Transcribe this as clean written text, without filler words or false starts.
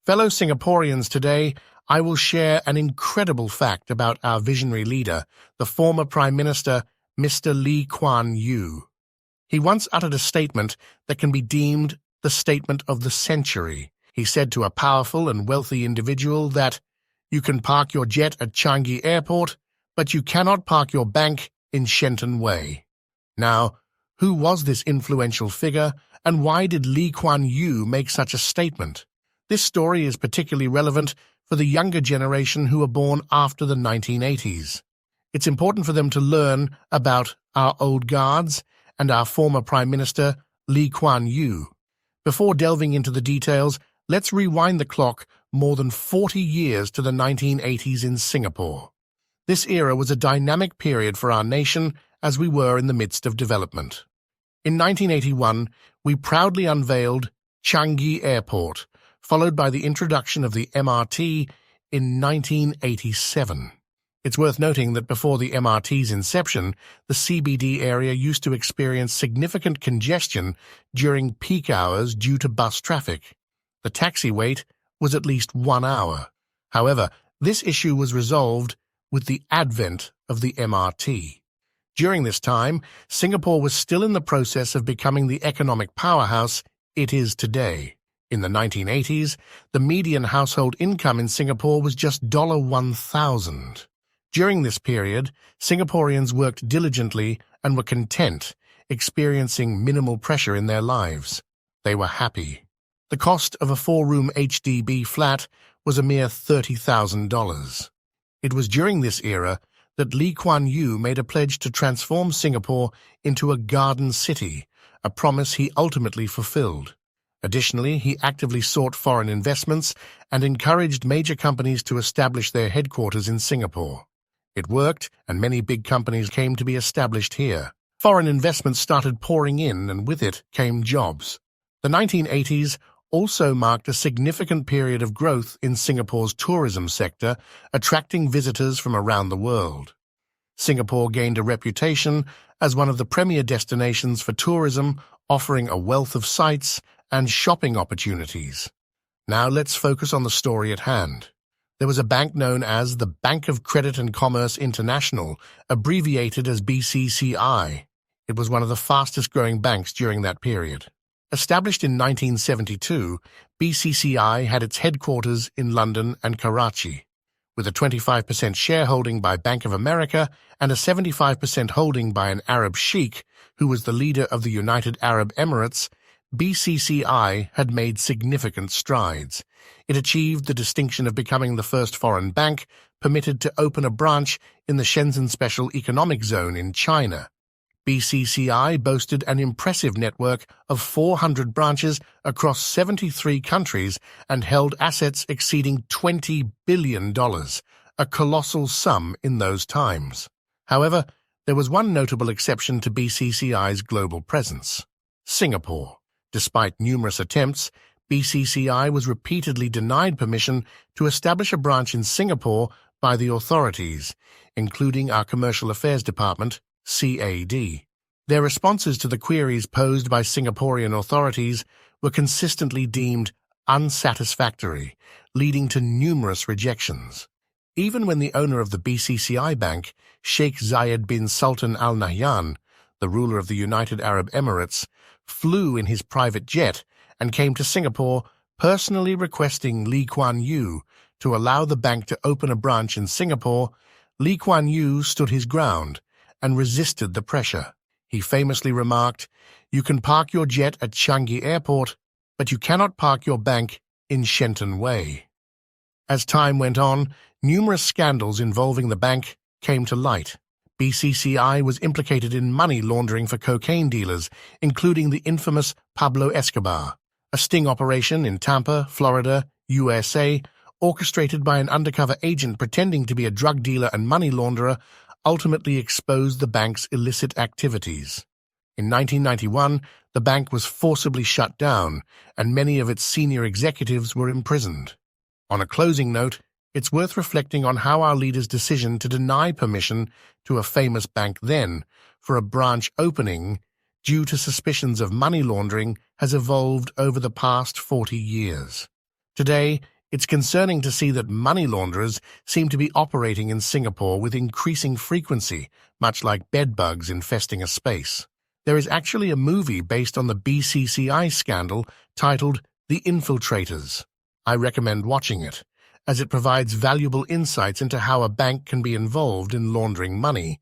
Fellow Singaporeans, today I will share an incredible fact about our visionary leader, the former Prime Minister, Mr. Lee Kuan Yew. He once uttered a statement that can be deemed the statement of the century. He said to a powerful and wealthy individual that, "You can park your jet at Changi Airport, but you cannot park your bank in Shenton Way." Now, who was this influential figure, and why did Lee Kuan Yew make such a statement? This story is particularly relevant for the younger generation who were born after the 1980s. It's important for them to learn about our old guards and our former Prime Minister, Lee Kuan Yew. Before delving into the details, let's rewind the clock more than 40 years to the 1980s in Singapore. This era was a dynamic period for our nation as we were in the midst of development. In 1981, we proudly unveiled Changi Airport, followed by the introduction of the MRT in 1987. It's worth noting that before the MRT's inception, the CBD area used to experience significant congestion during peak hours due to bus traffic. The taxi wait was at least 1 hour. However, this issue was resolved with the advent of the MRT. During this time, Singapore was still in the process of becoming the economic powerhouse it is today. In the 1980s, the median household income in Singapore was just $1,000. During this period, Singaporeans worked diligently and were content, experiencing minimal pressure in their lives. They were happy. The cost of a 4-room HDB flat was a mere $30,000. It was during this era that Lee Kuan Yew made a pledge to transform Singapore into a garden city, a promise he ultimately fulfilled. Additionally, he actively sought foreign investments and encouraged major companies to establish their headquarters in Singapore. It worked, and many big companies came to be established here. Foreign investments started pouring in, and with it came jobs. The 1980s also marked a significant period of growth in Singapore's tourism sector, attracting visitors from around the world. Singapore gained a reputation as one of the premier destinations for tourism, offering a wealth of sights and shopping opportunities. Now let's focus on the story at hand. There was a bank known as the Bank of Credit and Commerce International, abbreviated as BCCI. It was one of the fastest-growing banks during that period. Established in 1972, BCCI had its headquarters in London and Karachi. With a 25% shareholding by Bank of America and a 75% holding by an Arab sheikh, who was the leader of the United Arab Emirates, BCCI had made significant strides. It achieved the distinction of becoming the first foreign bank permitted to open a branch in the Shenzhen Special Economic Zone in China. BCCI boasted an impressive network of 400 branches across 73 countries and held assets exceeding $20 billion, a colossal sum in those times. However, there was one notable exception to BCCI's global presence: Singapore. Despite numerous attempts, BCCI was repeatedly denied permission to establish a branch in Singapore by the authorities, including our Commercial Affairs Department, CAD. Their responses to the queries posed by Singaporean authorities were consistently deemed unsatisfactory, leading to numerous rejections. Even when the owner of the BCCI Bank, Sheikh Zayed bin Sultan Al Nahyan, the ruler of the United Arab Emirates, flew in his private jet and came to Singapore personally requesting Lee Kuan Yew to allow the bank to open a branch in Singapore, Lee Kuan Yew stood his ground and resisted the pressure. He famously remarked, "You can park your jet at Changi Airport, but you cannot park your bank in Shenton Way." As time went on, numerous scandals involving the bank came to light. BCCI was implicated in money laundering for cocaine dealers, including the infamous Pablo Escobar. A sting operation in Tampa, Florida, USA, orchestrated by an undercover agent pretending to be a drug dealer and money launderer, ultimately exposed the bank's illicit activities. In 1991, the bank was forcibly shut down, and many of its senior executives were imprisoned. On a closing note, it's worth reflecting on how our leaders' decision to deny permission to a famous bank then for a branch opening due to suspicions of money laundering has evolved over the past 40 years. Today, It's concerning to see that money launderers seem to be operating in Singapore with increasing frequency, much like bedbugs infesting a space. There is actually a movie based on the BCCI scandal titled The Infiltrators. I recommend watching it, as it provides valuable insights into how a bank can be involved in laundering money